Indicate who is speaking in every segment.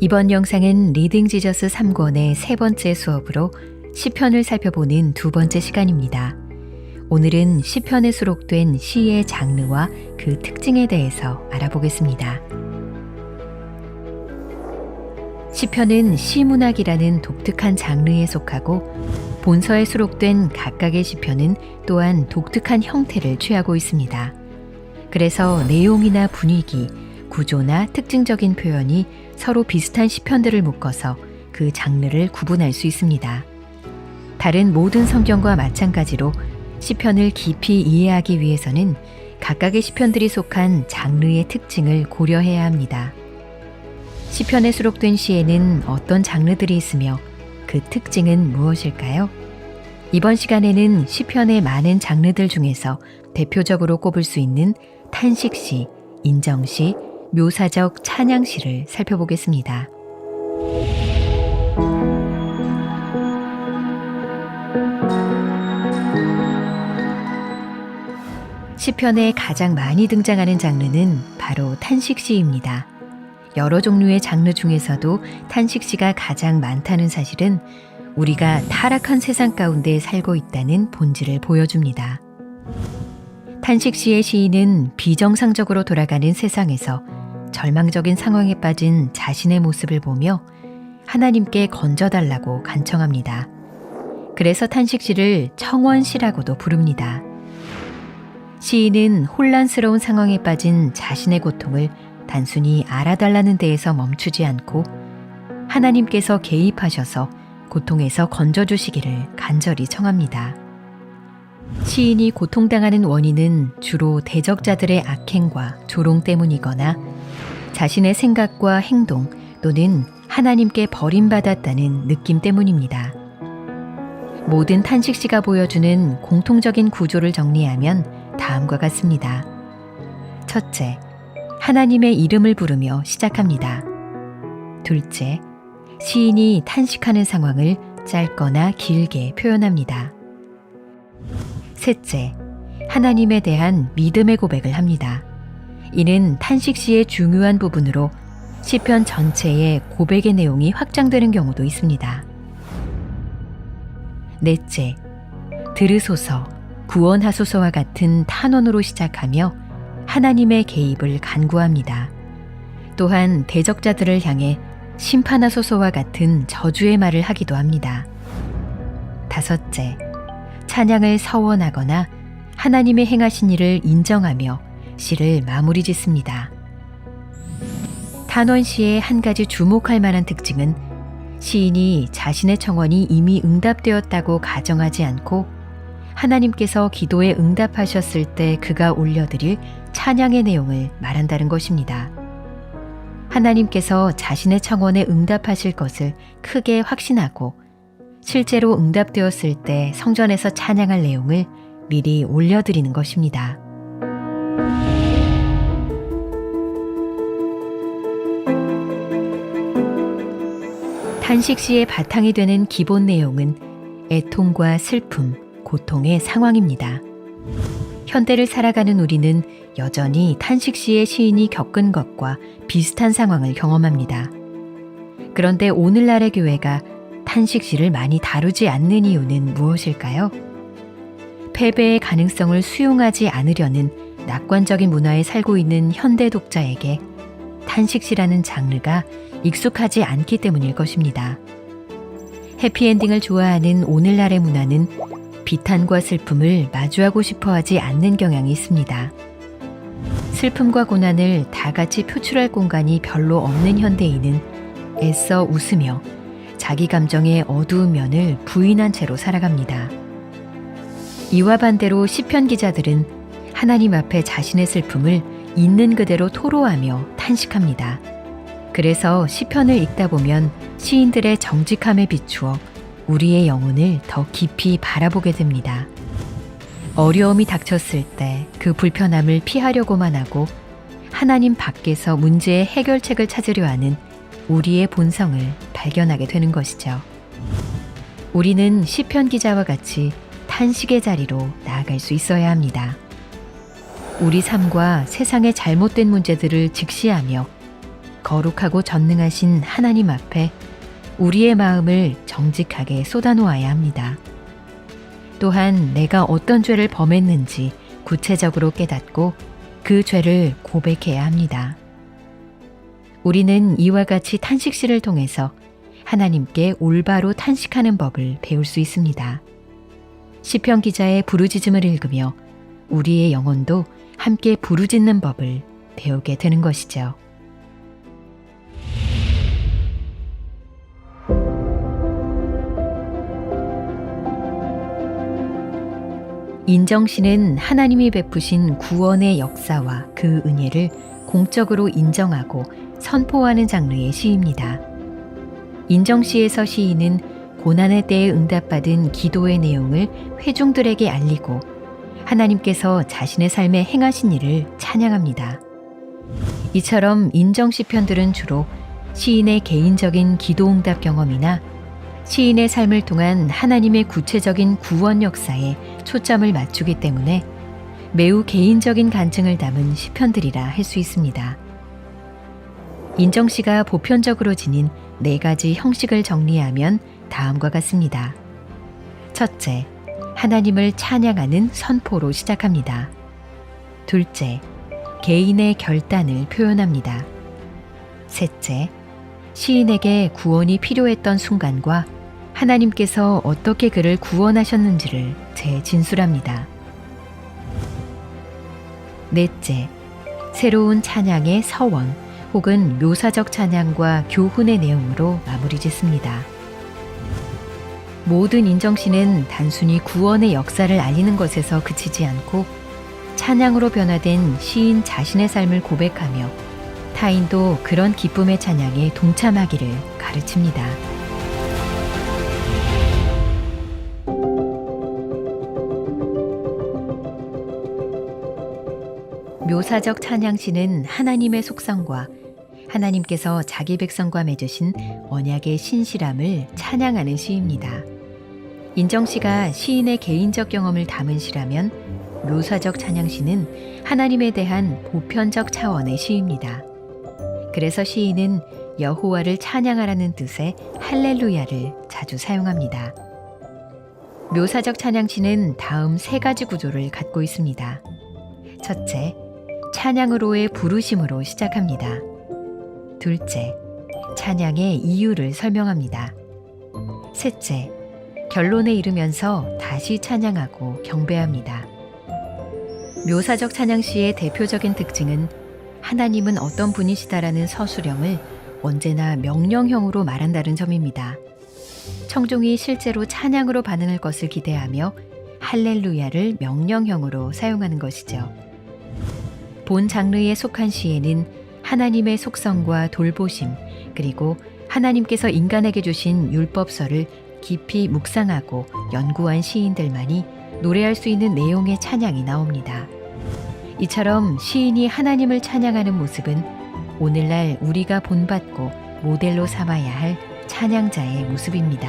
Speaker 1: 이번 영상은 리딩 지저스 3권의 세 번째 수업으로 시편을 살펴보는 두 번째 시간입니다. 오늘은 시편에 수록된 시의 장르와 그 특징에 대해서 알아보겠습니다. 시편은 시문학이라는 독특한 장르에 속하고 본서에 수록된 각각의 시편은 또한 독특한 형태를 취하고 있습니다. 그래서 내용이나 분위기, 구조나 특징적인 표현이 서로 비슷한 시편들을 묶어서 그 장르를 구분할 수 있습니다. 다른 모든 성경과 마찬가지로 시편을 깊이 이해하기 위해서는 각각의 시편들이 속한 장르의 특징을 고려해야 합니다. 시편에 수록된 시에는 어떤 장르들이 있으며 그 특징은 무엇일까요? 이번 시간에는 시편의 많은 장르들 중에서 대표적으로 꼽을 수 있는 탄식시, 인정시, 묘사적 찬양시를 살펴보겠습니다. 시편에 가장 많이 등장하는 장르는 바로 탄식시입니다. 여러 종류의 장르 중에서도 탄식시가 가장 많다는 사실은 우리가 타락한 세상 가운데 살고 있다는 본질을 보여줍니다. 탄식시의 시인은 비정상적으로 돌아가는 세상에서 절망적인 상황에 빠진 자신의 모습을 보며 하나님께 건져달라고 간청합니다. 그래서 탄식시를 청원시라고도 부릅니다. 시인은 혼란스러운 상황에 빠진 자신의 고통을 단순히 알아달라는 데에서 멈추지 않고 하나님께서 개입하셔서 고통에서 건져주시기를 간절히 청합니다. 시인이 고통당하는 원인은 주로 대적자들의 악행과 조롱 때문이거나 자신의 생각과 행동 또는 하나님께 버림받았다는 느낌 때문입니다. 모든 탄식시가 보여주는 공통적인 구조를 정리하면 다음과 같습니다. 첫째, 하나님의 이름을 부르며 시작합니다. 둘째, 시인이 탄식하는 상황을 짧거나 길게 표현합니다. 셋째, 하나님에 대한 믿음의 고백을 합니다. 이는 탄식시의 중요한 부분으로 시편 전체의 고백의 내용이 확장되는 경우도 있습니다. 넷째, 들으소서, 구원하소서와 같은 탄원으로 시작하며 하나님의 개입을 간구합니다. 또한 대적자들을 향해 심판하소서와 같은 저주의 말을 하기도 합니다. 다섯째, 찬양을 서원하거나 하나님의 행하신 일을 인정하며 시를 마무리 짓습니다. 탄원시의 한 가지 주목할 만한 특징은 시인이 자신의 청원이 이미 응답되었다고 가정하지 않고 하나님께서 기도에 응답하셨을 때 그가 올려드릴 찬양의 내용을 말한다는 것입니다. 하나님께서 자신의 청원에 응답하실 것을 크게 확신하고 실제로 응답되었을 때 성전에서 찬양할 내용을 미리 올려드리는 것입니다. 탄식시의 바탕이 되는 기본 내용은 애통과 슬픔, 고통의 상황입니다. 현대를 살아가는 우리는 여전히 탄식시의 시인이 겪은 것과 비슷한 상황을 경험합니다. 그런데 오늘날의 교회가 탄식시를 많이 다루지 않는 이유는 무엇일까요? 패배의 가능성을 수용하지 않으려는 낙관적인 문화에 살고 있는 현대 독자에게 탄식시라는 장르가 익숙하지 않기 때문일 것입니다. 해피엔딩을 좋아하는 오늘날의 문화는 비탄과 슬픔을 마주하고 싶어 하지 않는 경향이 있습니다. 슬픔과 고난을 다 같이 표출할 공간이 별로 없는 현대인은 애써 웃으며 자기 감정의 어두운 면을 부인한 채로 살아갑니다. 이와 반대로 시편 기자들은 하나님 앞에 자신의 슬픔을 있는 그대로 토로하며 탄식합니다. 그래서 시편을 읽다 보면 시인들의 정직함에 비추어 우리의 영혼을 더 깊이 바라보게 됩니다. 어려움이 닥쳤을 때 그 불편함을 피하려고만 하고 하나님 밖에서 문제의 해결책을 찾으려 하는 우리의 본성을 발견하게 되는 것이죠. 우리는 시편 기자와 같이 탄식의 자리로 나아갈 수 있어야 합니다. 우리 삶과 세상의 잘못된 문제들을 직시하며 거룩하고 전능하신 하나님 앞에 우리의 마음을 정직하게 쏟아놓아야 합니다. 또한 내가 어떤 죄를 범했는지 구체적으로 깨닫고 그 죄를 고백해야 합니다. 우리는 이와 같이 탄식시를 통해서 하나님께 올바로 탄식하는 법을 배울 수 있습니다. 시편 기자의 부르짖음을 읽으며 우리의 영혼도 함께 부르짖는 법을 배우게 되는 것이죠. 인정시는 하나님이 베푸신 구원의 역사와 그 은혜를 공적으로 인정하고 선포하는 장르의 시입니다. 인정시에서 시인은 고난의 때에 응답받은 기도의 내용을 회중들에게 알리고 하나님께서 자신의 삶에 행하신 일을 찬양합니다. 이처럼 인정시편들은 주로 시인의 개인적인 기도응답 경험이나 시인의 삶을 통한 하나님의 구체적인 구원 역사에 초점을 맞추기 때문에 매우 개인적인 간증을 담은 시편들이라 할 수 있습니다. 인정시가 보편적으로 지닌 4가지 형식을 정리하면 다음과 같습니다. 첫째, 하나님을 찬양하는 선포로 시작합니다. 둘째, 개인의 결단을 표현합니다. 셋째, 시인에게 구원이 필요했던 순간과 하나님께서 어떻게 그를 구원하셨는지를 재진술합니다. 넷째, 새로운 찬양의 서원 혹은 묘사적 찬양과 교훈의 내용으로 마무리 짓습니다. 모든 인정시는 단순히 구원의 역사를 알리는 것에서 그치지 않고 찬양으로 변화된 시인 자신의 삶을 고백하며 타인도 그런 기쁨의 찬양에 동참하기를 가르칩니다. 묘사적 찬양시는 하나님의 속성과 하나님께서 자기 백성과 맺으신 언약의 신실함을 찬양하는 시입니다. 인정시가 시인의 개인적 경험을 담은 시라면 묘사적 찬양시는 하나님에 대한 보편적 차원의 시입니다. 그래서 시인은 여호와를 찬양하라는 뜻의 할렐루야를 자주 사용합니다. 묘사적 찬양시는 다음 3가지 구조를 갖고 있습니다. 첫째, 찬양으로의 부르심으로 시작합니다. 둘째, 찬양의 이유를 설명합니다. 셋째, 결론에 이르면서 다시 찬양하고 경배합니다. 묘사적 찬양시의 대표적인 특징은 하나님은 어떤 분이시다라는 서술형을 언제나 명령형으로 말한다는 점입니다. 청중이 실제로 찬양으로 반응할 것을 기대하며 할렐루야를 명령형으로 사용하는 것이죠. 본 장르에 속한 시에는 하나님의 속성과 돌보심, 그리고 하나님께서 인간에게 주신 율법서를 깊이 묵상하고 연구한 시인들만이 노래할 수 있는 내용의 찬양이 나옵니다. 이처럼 시인이 하나님을 찬양하는 모습은 오늘날 우리가 본받고 모델로 삼아야 할 찬양자의 모습입니다.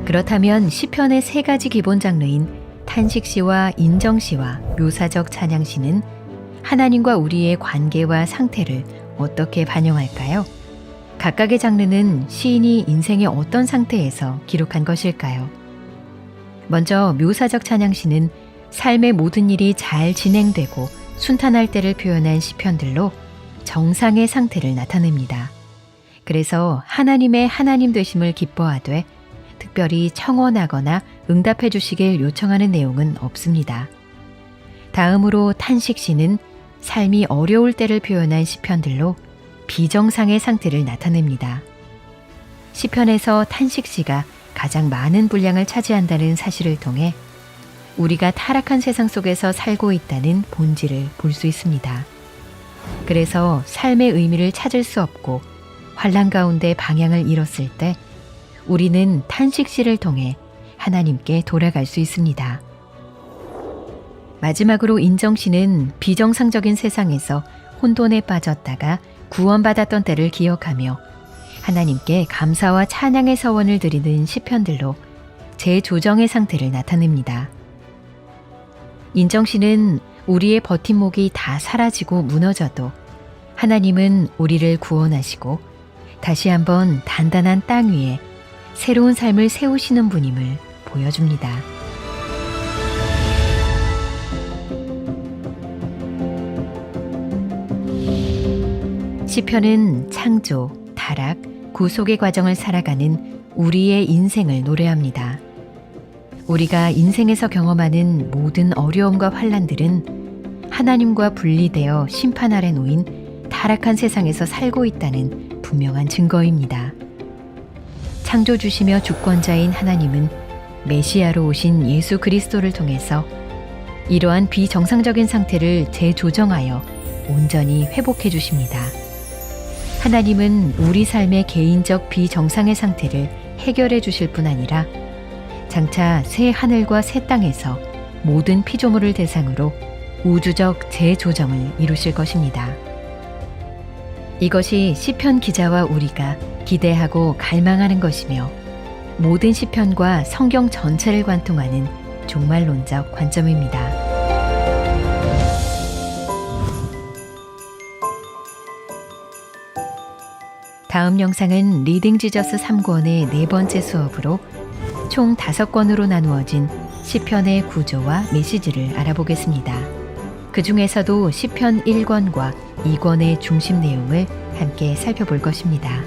Speaker 1: 그렇다면 시편의 3가지 기본 장르인 탄식시와 인정시와 묘사적 찬양시는 하나님과 우리의 관계와 상태를 어떻게 반영할까요? 각각의 장르는 시인이 인생의 어떤 상태에서 기록한 것일까요? 먼저 묘사적 찬양시는 삶의 모든 일이 잘 진행되고 순탄할 때를 표현한 시편들로 정상의 상태를 나타냅니다. 그래서 하나님의 하나님 되심을 기뻐하되 특별히 청원하거나 응답해 주시길 요청하는 내용은 없습니다. 다음으로 탄식시는 삶이 어려울 때를 표현한 시편들로 비정상의 상태를 나타냅니다. 시편에서 탄식시가 가장 많은 분량을 차지한다는 사실을 통해 우리가 타락한 세상 속에서 살고 있다는 본질을 볼 수 있습니다. 그래서 삶의 의미를 찾을 수 없고 환난 가운데 방향을 잃었을 때 우리는 탄식시를 통해 하나님께 돌아갈 수 있습니다. 마지막으로 인정시는 비정상적인 세상에서 혼돈에 빠졌다가 구원받았던 때를 기억하며 하나님께 감사와 찬양의 서원을 드리는 시편들로 재조정의 상태를 나타냅니다. 인정신은 우리의 버팀목이 다 사라지고 무너져도 하나님은 우리를 구원하시고 다시 한번 단단한 땅 위에 새로운 삶을 세우시는 분임을 보여줍니다. 시편은 창조, 타락, 구속의 과정을 살아가는 우리의 인생을 노래합니다. 우리가 인생에서 경험하는 모든 어려움과 환난들은 하나님과 분리되어 심판 아래 놓인 타락한 세상에서 살고 있다는 분명한 증거입니다. 창조주시며 주권자인 하나님은 메시아로 오신 예수 그리스도를 통해서 이러한 비정상적인 상태를 재조정하여 온전히 회복해 주십니다. 하나님은 우리 삶의 개인적 비정상의 상태를 해결해 주실 뿐 아니라 장차 새 하늘과 새 땅에서 모든 피조물을 대상으로 우주적 재조정을 이루실 것입니다. 이것이 시편 기자와 우리가 기대하고 갈망하는 것이며 모든 시편과 성경 전체를 관통하는 종말론적 관점입니다. 다음 영상은 리딩 지저스 3권의 네 번째 수업으로 총 5권으로 나누어진 시편의 구조와 메시지를 알아보겠습니다. 그 중에서도 시편 1권과 2권의 중심 내용을 함께 살펴볼 것입니다.